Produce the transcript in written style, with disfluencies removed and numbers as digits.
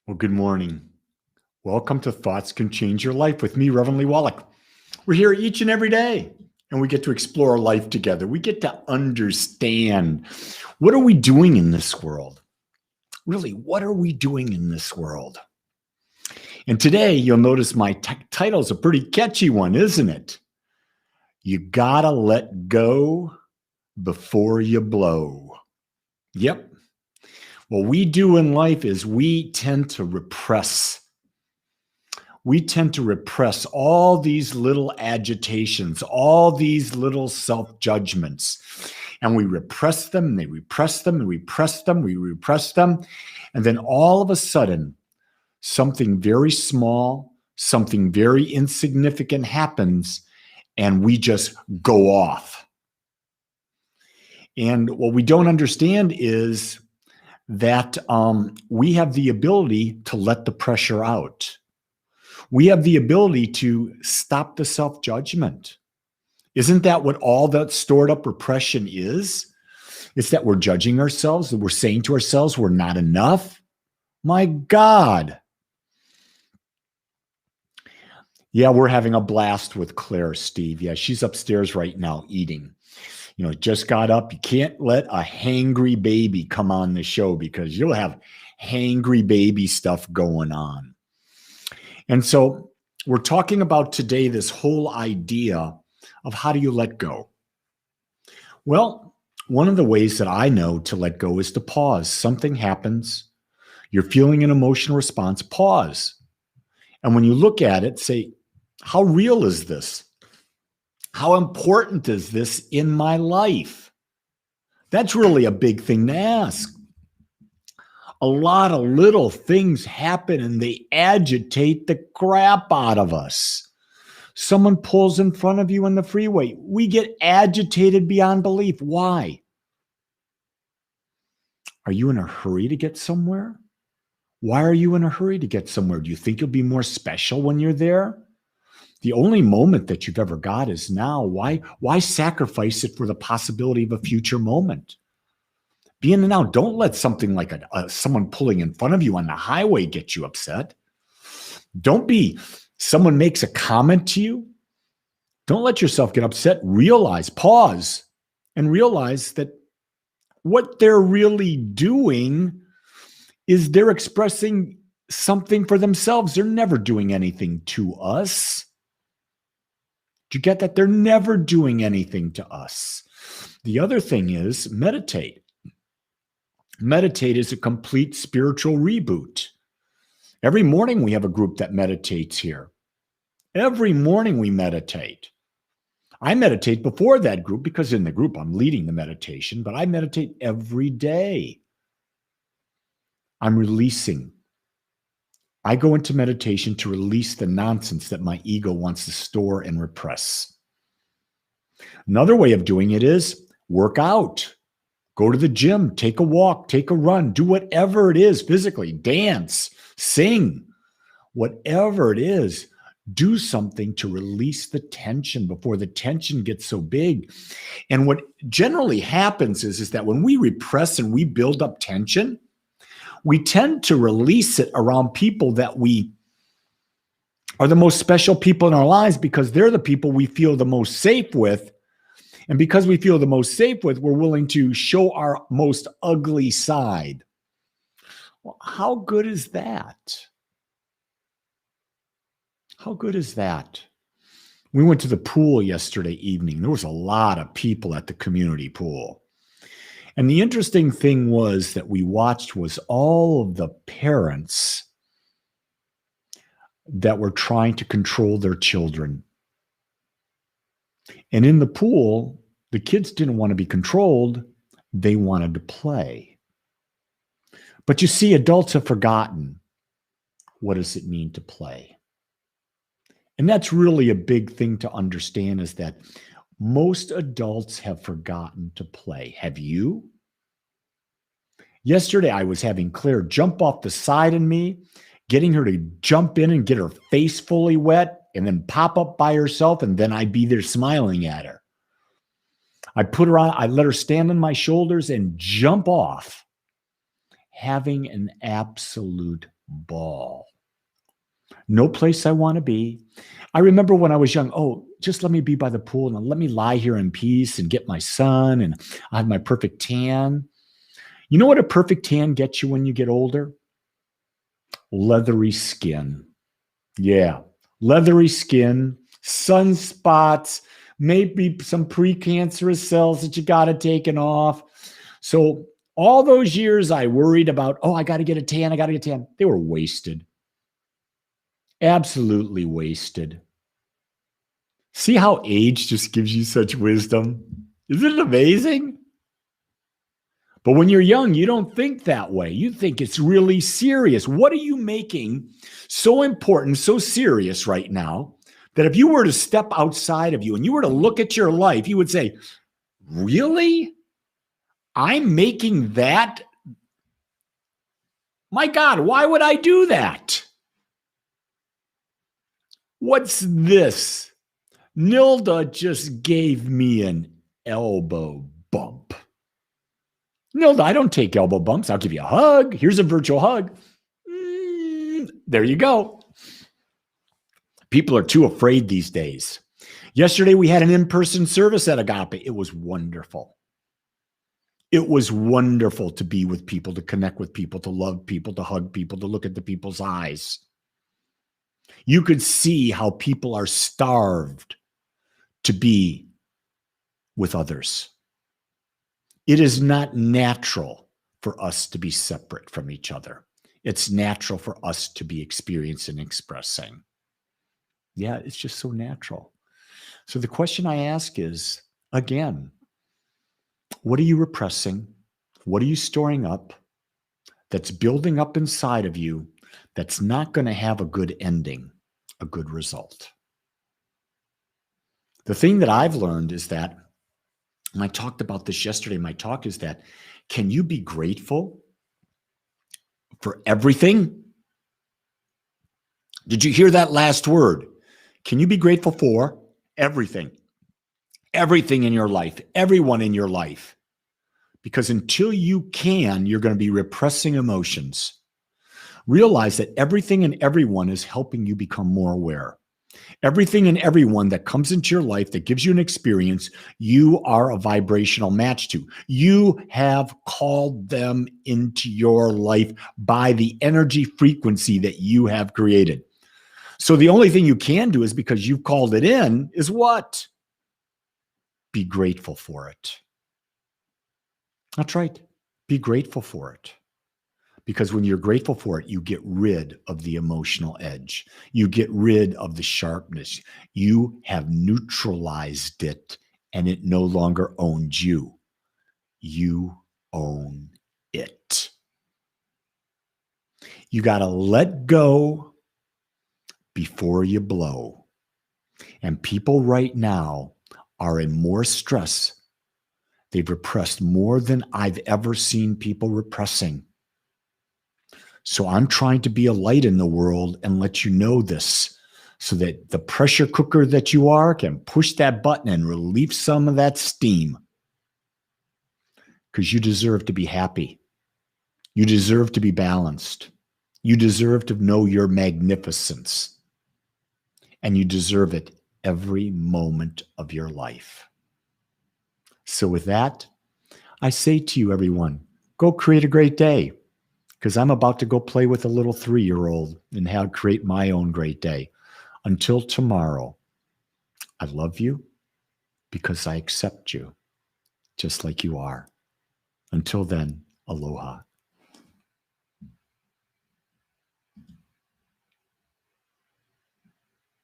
Well, good morning. Welcome to Thoughts Can Change Your Life with me, Reverend Wolak. We're here each and every day, and we get to explore life together. We get to understand, what are we doing in this world? Really, what are we doing in this world? And today, you'll notice my title is a pretty catchy one, isn't it? You gotta let go before you blow. Yep. What we do in life is we tend to repress. We tend to repress all these little agitations, all these little self-judgments. And we repress them, and they repress them, and we repress them, we repress them. And then all of a sudden, something very small, something very insignificant happens, and we just go off. And what we don't understand is that we have the ability to let the pressure out. We have the ability to stop the self-judgment. Isn't that what all that stored up repression is? It's that we're judging ourselves, that we're saying to ourselves we're not enough. My God. Yeah, we're having a blast with Claire, Steve. Yeah, she's upstairs right now eating. You know, just got up. You can't let a hangry baby come on the show because you'll have hangry baby stuff going on. And so we're talking about today this whole idea of how do you let go? Well, one of the ways that I know to let go is to pause. Something happens. You're feeling an emotional response. Pause. And when you look at it, say, how real is this? How important is this in my life? That's really a big thing to ask. A lot of little things happen and they agitate the crap out of us. Someone pulls in front of you on the freeway. We get agitated beyond belief. Why? Are you in a hurry to get somewhere? Why are you in a hurry to get somewhere? Do you think you'll be more special when you're there? The only moment that you've ever got is now. Why sacrifice it for the possibility of a future moment? Be in the now. Don't let something like someone pulling in front of you on the highway get you upset. Don't be, someone makes a comment to you. Don't let yourself get upset. Realize, pause, and realize that what they're really doing is they're expressing something for themselves. They're never doing anything to us. Do you get that? They're never doing anything to us. The other thing is meditate. Meditate is a complete spiritual reboot. Every morning we have a group that meditates here. Every morning we meditate. I meditate before that group because in the group I'm leading the meditation, but I meditate every day. I'm releasing. I go into meditation to release the nonsense that my ego wants to store and repress. Another way of doing it is work out. Go to the gym, take a walk, take a run, do whatever it is physically, dance, sing, whatever it is, do something to release the tension before the tension gets so big. And what generally happens is that when we repress and we build up tension, we tend to release it around people that we are the most special people in our lives because they're the people we feel the most safe with. And because we feel the most safe with, we're willing to show our most ugly side. Well, how good is that? How good is that? We went to the pool yesterday evening. There was a lot of people at the community pool. And the interesting thing was that we watched was all of the parents that were trying to control their children. And in the pool, the kids didn't want to be controlled. They wanted to play. But you see, adults have forgotten, what does it mean to play? And that's really a big thing to understand, is that most adults have forgotten to play. Have you? Yesterday, I was having Claire jump off the side of me, getting her to jump in and get her face fully wet, and then pop up by herself, and then I'd be there smiling at her. I put her on, I let her stand on my shoulders and jump off, having an absolute ball. No place I want to be. I remember when I was young, oh, just let me be by the pool and let me lie here in peace and get my sun and I have my perfect tan. You know what a perfect tan gets you when you get older? Leathery skin. Yeah, leathery skin, sunspots, maybe some precancerous cells that you got to taken off. So all those years I worried about, oh, I got to get a tan, they were wasted. Absolutely wasted. See how age just gives you such wisdom? Isn't it amazing? But when you're young, you don't think that way. You think it's really serious. What are you making so important, so serious right now that if you were to step outside of you and you were to look at your life, you would say, really? I'm making that? My God, why would I do that? What's this? Nilda just gave me an elbow bump. Nilda, I don't take elbow bumps. I'll give you a hug. Here's a virtual hug. There you go. People are too afraid these days. Yesterday, we had an in-person service at Agape. It was wonderful. It was wonderful to be with people, to connect with people, to love people, to hug people, to look at the people's eyes. You could see how people are starved to be with others. It is not natural for us to be separate from each other. It's natural for us to be experiencing and expressing. Yeah, it's just so natural. So the question I ask is, again, what are you repressing? What are you storing up that's building up inside of you that's not going to have a good ending, a good result? The thing that I've learned is that, and I talked about this yesterday, my talk is that, can you be grateful for everything? Did you hear that last word? Can you be grateful for everything? Everything in your life, everyone in your life. Because until you can, you're going to be repressing emotions. Realize that everything and everyone is helping you become more aware. Everything and everyone that comes into your life that gives you an experience, you are a vibrational match to. You have called them into your life by the energy frequency that you have created. So the only thing you can do is, because you've called it in, is what? Be grateful for it. That's right. Be grateful for it. Because when you're grateful for it, you get rid of the emotional edge. You get rid of the sharpness. You have neutralized it, and it no longer owns you. You own it. You got to let go before you blow. And people right now are in more stress. They've repressed more than I've ever seen people repressing. So I'm trying to be a light in the world and let you know this, so that the pressure cooker that you are can push that button and relieve some of that steam. Because you deserve to be happy. You deserve to be balanced. You deserve to know your magnificence. And you deserve it every moment of your life. So with that, I say to you, everyone, go create a great day. Because I'm about to go play with a little 3-year-old and create my own great day. Until tomorrow, I love you because I accept you just like you are. Until then, aloha.